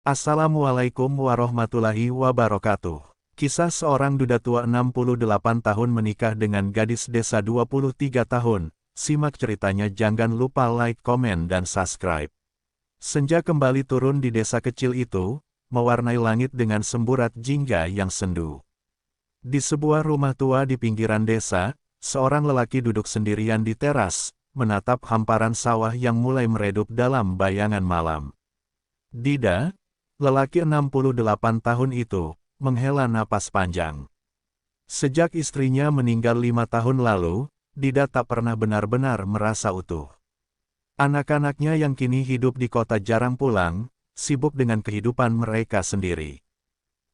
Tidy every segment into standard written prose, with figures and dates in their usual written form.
Assalamualaikum warahmatullahi wabarakatuh. Kisah seorang duda tua 68 tahun menikah dengan gadis desa 23 tahun. Simak ceritanya, jangan lupa like, komen, dan subscribe. Senja kembali turun di desa kecil itu, mewarnai langit dengan semburat jingga yang sendu. Di sebuah rumah tua di pinggiran desa, seorang lelaki duduk sendirian di teras, menatap hamparan sawah yang mulai meredup dalam bayangan malam. Dida, lelaki 68 tahun itu, menghela napas panjang. Sejak istrinya meninggal 5 tahun lalu, Dida tak pernah benar-benar merasa utuh. Anak-anaknya yang kini hidup di kota jarang pulang, sibuk dengan kehidupan mereka sendiri.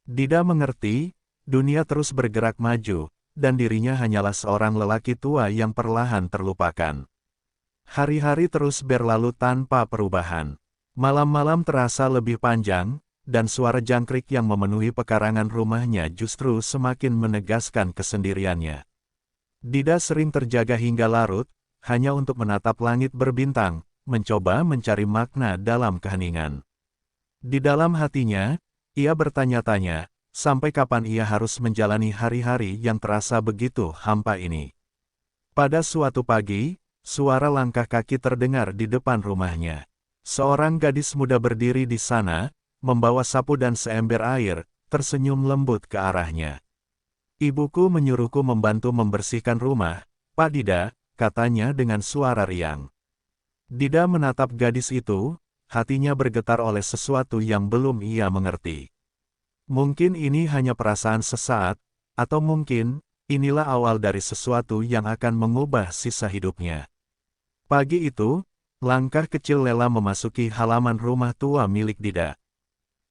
Dida mengerti, dunia terus bergerak maju, dan dirinya hanyalah seorang lelaki tua yang perlahan terlupakan. Hari-hari terus berlalu tanpa perubahan. Malam-malam terasa lebih panjang, dan suara jangkrik yang memenuhi pekarangan rumahnya justru semakin menegaskan kesendiriannya. Dida sering terjaga hingga larut, hanya untuk menatap langit berbintang, mencoba mencari makna dalam keheningan. Di dalam hatinya, ia bertanya-tanya, sampai kapan ia harus menjalani hari-hari yang terasa begitu hampa ini. Pada suatu pagi, suara langkah kaki terdengar di depan rumahnya. Seorang gadis muda berdiri di sana, membawa sapu dan seember air, tersenyum lembut ke arahnya. "Ibuku menyuruhku membantu membersihkan rumah, Pak Dida," katanya dengan suara riang. Dida menatap gadis itu, hatinya bergetar oleh sesuatu yang belum ia mengerti. Mungkin ini hanya perasaan sesaat, atau mungkin, inilah awal dari sesuatu yang akan mengubah sisa hidupnya. Pagi itu, langkah kecil Lela memasuki halaman rumah tua milik Dida.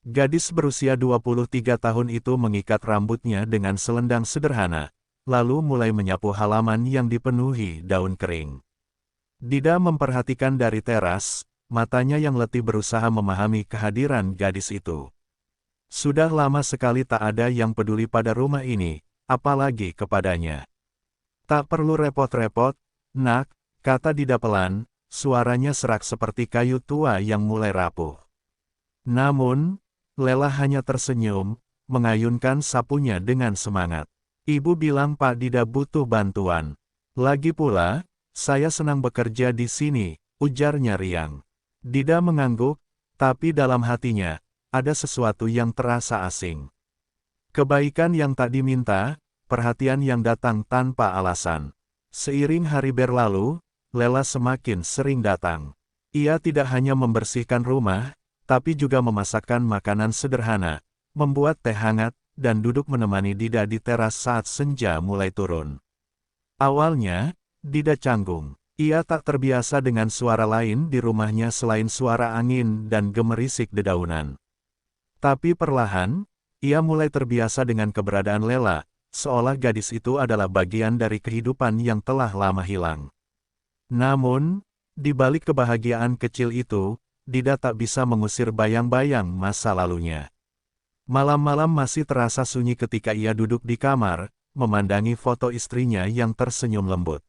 Gadis berusia 23 tahun itu mengikat rambutnya dengan selendang sederhana, lalu mulai menyapu halaman yang dipenuhi daun kering. Dida memperhatikan dari teras, matanya yang letih berusaha memahami kehadiran gadis itu. Sudah lama sekali tak ada yang peduli pada rumah ini, apalagi kepadanya. "Tak perlu repot-repot, Nak," kata Dida pelan, suaranya serak seperti kayu tua yang mulai rapuh. Namun, Lela hanya tersenyum, mengayunkan sapunya dengan semangat. "Ibu bilang Pak Dida butuh bantuan. Lagi pula, saya senang bekerja di sini," ujarnya riang. Dida mengangguk, tapi dalam hatinya, ada sesuatu yang terasa asing. Kebaikan yang tak diminta, perhatian yang datang tanpa alasan. Seiring hari berlalu, Lela semakin sering datang. Ia tidak hanya membersihkan rumah, tapi juga memasakkan makanan sederhana, membuat teh hangat, dan duduk menemani Dida di teras saat senja mulai turun. Awalnya, Dida canggung. Ia tak terbiasa dengan suara lain di rumahnya selain suara angin dan gemerisik dedaunan. Tapi perlahan, ia mulai terbiasa dengan keberadaan Lela, seolah gadis itu adalah bagian dari kehidupan yang telah lama hilang. Namun, di balik kebahagiaan kecil itu, Dida tak bisa mengusir bayang-bayang masa lalunya. Malam-malam masih terasa sunyi ketika ia duduk di kamar, memandangi foto istrinya yang tersenyum lembut.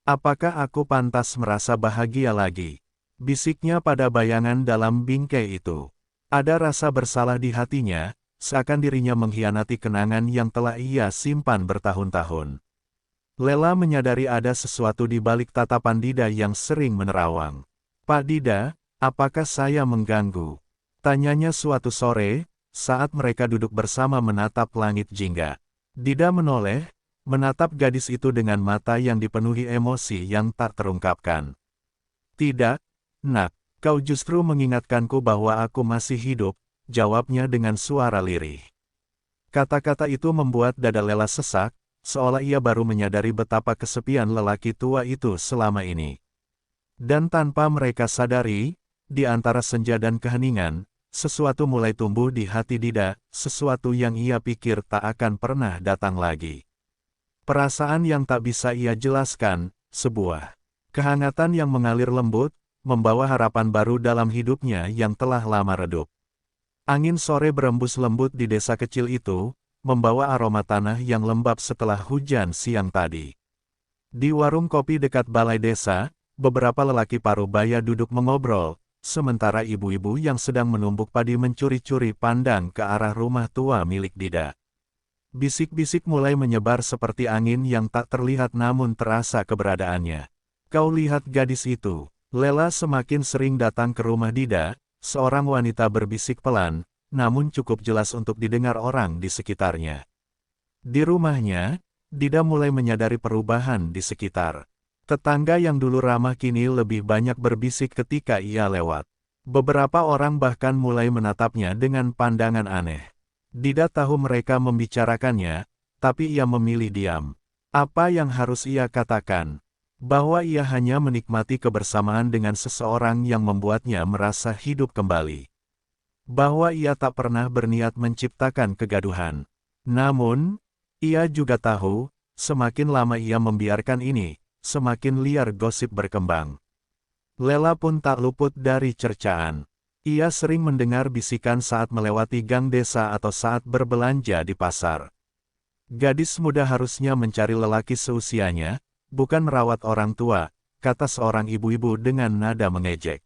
"Apakah aku pantas merasa bahagia lagi?" bisiknya pada bayangan dalam bingkai itu. Ada rasa bersalah di hatinya, seakan dirinya mengkhianati kenangan yang telah ia simpan bertahun-tahun. Lela menyadari ada sesuatu di balik tatapan Dida yang sering menerawang. "Pak Dida, apakah saya mengganggu?" tanyanya suatu sore, saat mereka duduk bersama menatap langit jingga. Dida menoleh, menatap gadis itu dengan mata yang dipenuhi emosi yang tak terungkapkan. "Tidak, Nak, kau justru mengingatkanku bahwa aku masih hidup," jawabnya dengan suara lirih. Kata-kata itu membuat dada Lela sesak, seolah ia baru menyadari betapa kesepian lelaki tua itu selama ini. Dan tanpa mereka sadari, di antara senja dan keheningan, sesuatu mulai tumbuh di hati Dida, sesuatu yang ia pikir tak akan pernah datang lagi. Perasaan yang tak bisa ia jelaskan, sebuah kehangatan yang mengalir lembut, membawa harapan baru dalam hidupnya yang telah lama redup. Angin sore berembus lembut di desa kecil itu, membawa aroma tanah yang lembab setelah hujan siang tadi. Di warung kopi dekat balai desa, beberapa lelaki paruh baya duduk mengobrol, sementara ibu-ibu yang sedang menumbuk padi mencuri-curi pandang ke arah rumah tua milik Dida. Bisik-bisik mulai menyebar seperti angin yang tak terlihat namun terasa keberadaannya. Kau lihat gadis itu. Lela semakin sering datang ke rumah Dida, seorang wanita berbisik pelan, namun cukup jelas untuk didengar orang di sekitarnya. Di rumahnya, Dida mulai menyadari perubahan di sekitar. Tetangga yang dulu ramah kini lebih banyak berbisik ketika ia lewat. Beberapa orang bahkan mulai menatapnya dengan pandangan aneh. Dida tahu mereka membicarakannya, tapi ia memilih diam. Apa yang harus ia katakan? Bahwa ia hanya menikmati kebersamaan dengan seseorang yang membuatnya merasa hidup kembali. Bahwa ia tak pernah berniat menciptakan kegaduhan. Namun, ia juga tahu, semakin lama ia membiarkan ini, semakin liar gosip berkembang. Lela pun tak luput dari cercaan. Ia sering mendengar bisikan saat melewati gang desa atau saat berbelanja di pasar. Gadis muda harusnya mencari lelaki seusianya, bukan merawat orang tua, kata seorang ibu-ibu dengan nada mengejek.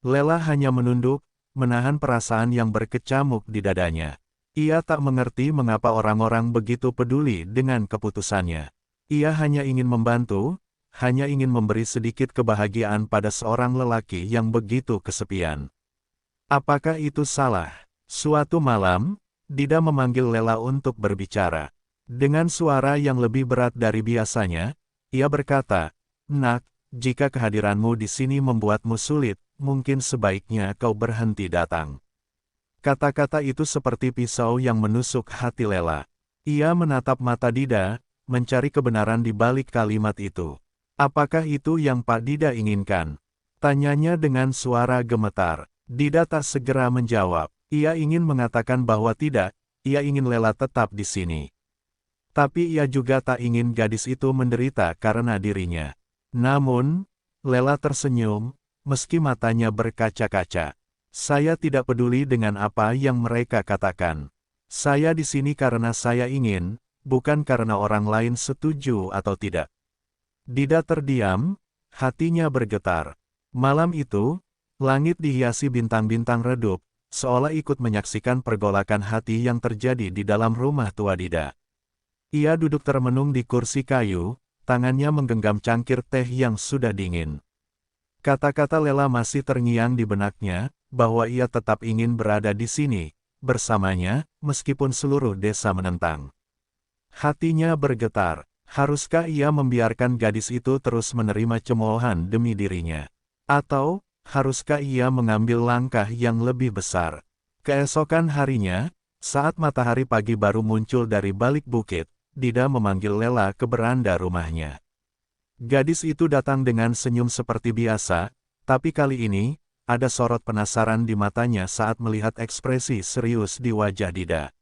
Lela hanya menunduk, menahan perasaan yang berkecamuk di dadanya. Ia tak mengerti mengapa orang-orang begitu peduli dengan keputusannya. Ia hanya ingin membantu, hanya ingin memberi sedikit kebahagiaan pada seorang lelaki yang begitu kesepian. Apakah itu salah? Suatu malam, Dida memanggil Lela untuk berbicara. Dengan suara yang lebih berat dari biasanya, ia berkata, "Nak, jika kehadiranmu di sini membuatmu sulit, mungkin sebaiknya kau berhenti datang." Kata-kata itu seperti pisau yang menusuk hati Lela. Ia menatap mata Dida, mencari kebenaran di balik kalimat itu. Apakah itu yang Pak Dida inginkan? Tanyanya dengan suara gemetar. Dida tak segera menjawab. Ia ingin mengatakan bahwa tidak, ia ingin Lela tetap di sini. Tapi ia juga tak ingin gadis itu menderita karena dirinya. Namun, Lela tersenyum, meski matanya berkaca-kaca. Saya tidak peduli dengan apa yang mereka katakan. Saya di sini karena saya ingin, bukan karena orang lain setuju atau tidak. Dida terdiam, hatinya bergetar. Malam itu, langit dihiasi bintang-bintang redup, seolah ikut menyaksikan pergolakan hati yang terjadi di dalam rumah tua Dida. Ia duduk termenung di kursi kayu, tangannya menggenggam cangkir teh yang sudah dingin. Kata-kata Lela masih terngiang di benaknya, bahwa ia tetap ingin berada di sini, bersamanya, meskipun seluruh desa menentang. Hatinya bergetar, haruskah ia membiarkan gadis itu terus menerima cemoohan demi dirinya? Atau, haruskah ia mengambil langkah yang lebih besar? Keesokan harinya, saat matahari pagi baru muncul dari balik bukit, Dida memanggil Lela ke beranda rumahnya. Gadis itu datang dengan senyum seperti biasa, tapi kali ini, ada sorot penasaran di matanya saat melihat ekspresi serius di wajah Dida.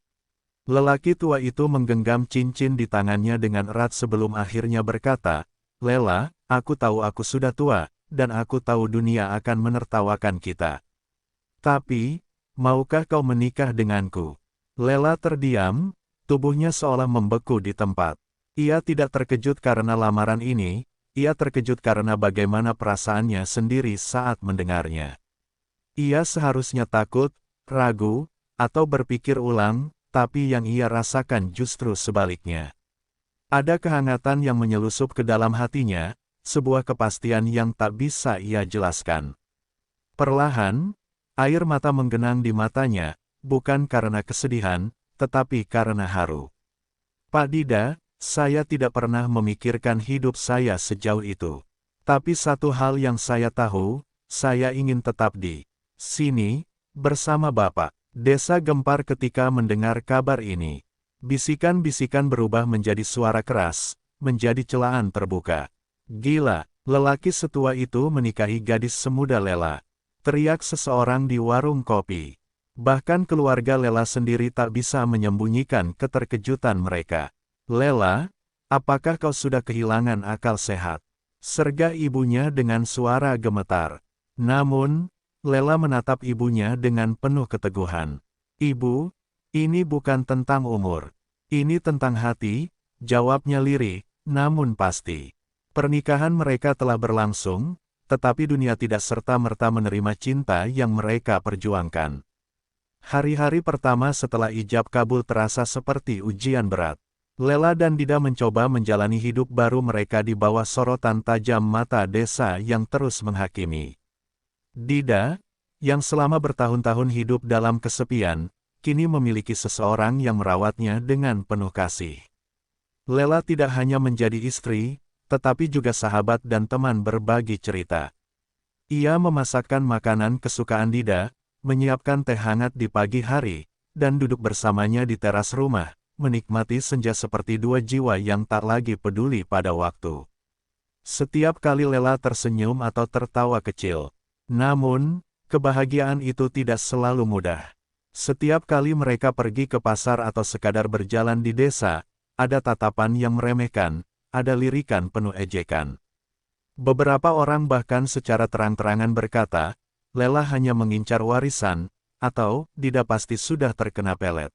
Lelaki tua itu menggenggam cincin di tangannya dengan erat sebelum akhirnya berkata, "Lela, aku tahu aku sudah tua, dan aku tahu dunia akan menertawakan kita. Tapi, maukah kau menikah denganku?" Lela terdiam, tubuhnya seolah membeku di tempat. Ia tidak terkejut karena lamaran ini, ia terkejut karena bagaimana perasaannya sendiri saat mendengarnya. Ia seharusnya takut, ragu, atau berpikir ulang, tapi yang ia rasakan justru sebaliknya. Ada kehangatan yang menyelusup ke dalam hatinya, sebuah kepastian yang tak bisa ia jelaskan. Perlahan, air mata menggenang di matanya, bukan karena kesedihan, tetapi karena haru. "Pak Dida, saya tidak pernah memikirkan hidup saya sejauh itu. Tapi satu hal yang saya tahu, saya ingin tetap di sini, bersama Bapak." Desa gempar ketika mendengar kabar ini. Bisikan-bisikan berubah menjadi suara keras, menjadi celaan terbuka. "Gila, lelaki setua itu menikahi gadis semuda Lela," teriak seseorang di warung kopi. Bahkan keluarga Lela sendiri tak bisa menyembunyikan keterkejutan mereka. "Lela, apakah kau sudah kehilangan akal sehat?" serga ibunya dengan suara gemetar. Namun, Lela menatap ibunya dengan penuh keteguhan. "Ibu, ini bukan tentang umur. Ini tentang hati," jawabnya lirih, namun pasti. Pernikahan mereka telah berlangsung, tetapi dunia tidak serta-merta menerima cinta yang mereka perjuangkan. Hari-hari pertama setelah ijab kabul terasa seperti ujian berat. Lela dan Dida mencoba menjalani hidup baru mereka di bawah sorotan tajam mata desa yang terus menghakimi. Dida, yang selama bertahun-tahun hidup dalam kesepian, kini memiliki seseorang yang merawatnya dengan penuh kasih. Lela tidak hanya menjadi istri, tetapi juga sahabat dan teman berbagi cerita. Ia memasakkan makanan kesukaan Dida, menyiapkan teh hangat di pagi hari, dan duduk bersamanya di teras rumah, menikmati senja seperti dua jiwa yang tak lagi peduli pada waktu. Setiap kali Lela tersenyum atau tertawa kecil. Namun, kebahagiaan itu tidak selalu mudah. Setiap kali mereka pergi ke pasar atau sekadar berjalan di desa, ada tatapan yang meremehkan, ada lirikan penuh ejekan. Beberapa orang bahkan secara terang-terangan berkata, Lela hanya mengincar warisan, atau Dida pasti sudah terkena pelet.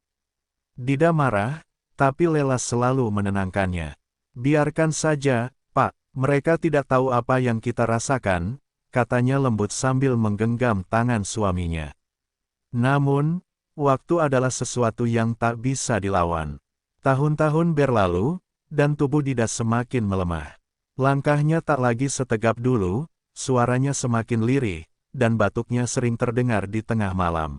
Dida marah, tapi Lela selalu menenangkannya. Biarkan saja, Pak, mereka tidak tahu apa yang kita rasakan, katanya lembut sambil menggenggam tangan suaminya. Namun, waktu adalah sesuatu yang tak bisa dilawan. Tahun-tahun berlalu, dan tubuh Dida semakin melemah. Langkahnya tak lagi setegap dulu, suaranya semakin lirih, dan batuknya sering terdengar di tengah malam.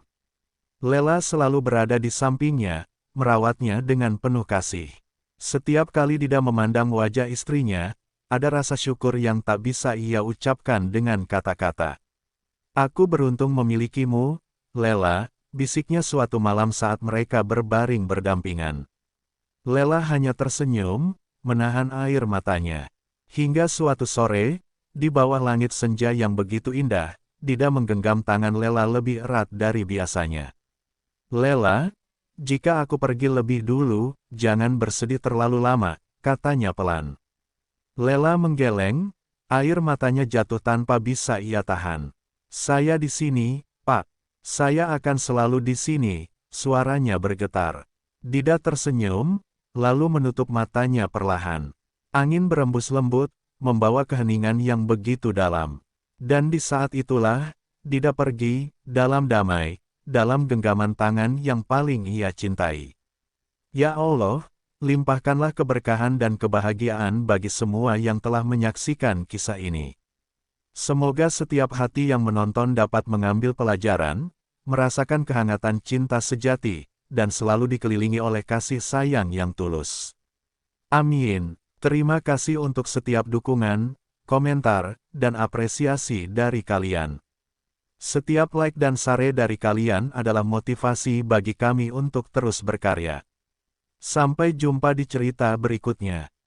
Lela selalu berada di sampingnya, merawatnya dengan penuh kasih. Setiap kali Dida memandang wajah istrinya, ada rasa syukur yang tak bisa ia ucapkan dengan kata-kata. Aku beruntung memilikimu, Lela, bisiknya suatu malam saat mereka berbaring berdampingan. Lela hanya tersenyum, menahan air matanya. Hingga suatu sore, di bawah langit senja yang begitu indah, Dida menggenggam tangan Lela lebih erat dari biasanya. Lela, jika aku pergi lebih dulu, jangan bersedih terlalu lama, katanya pelan. Lela menggeleng, air matanya jatuh tanpa bisa ia tahan. Saya di sini, Pak. Saya akan selalu di sini, suaranya bergetar. Dida tersenyum, lalu menutup matanya perlahan. Angin berembus lembut, membawa keheningan yang begitu dalam. Dan di saat itulah, Dida pergi, dalam damai, dalam genggaman tangan yang paling ia cintai. Ya Allah, limpahkanlah keberkahan dan kebahagiaan bagi semua yang telah menyaksikan kisah ini. Semoga setiap hati yang menonton dapat mengambil pelajaran, merasakan kehangatan cinta sejati, dan selalu dikelilingi oleh kasih sayang yang tulus. Amin. Terima kasih untuk setiap dukungan, komentar, dan apresiasi dari kalian. Setiap like dan share dari kalian adalah motivasi bagi kami untuk terus berkarya. Sampai jumpa di cerita berikutnya.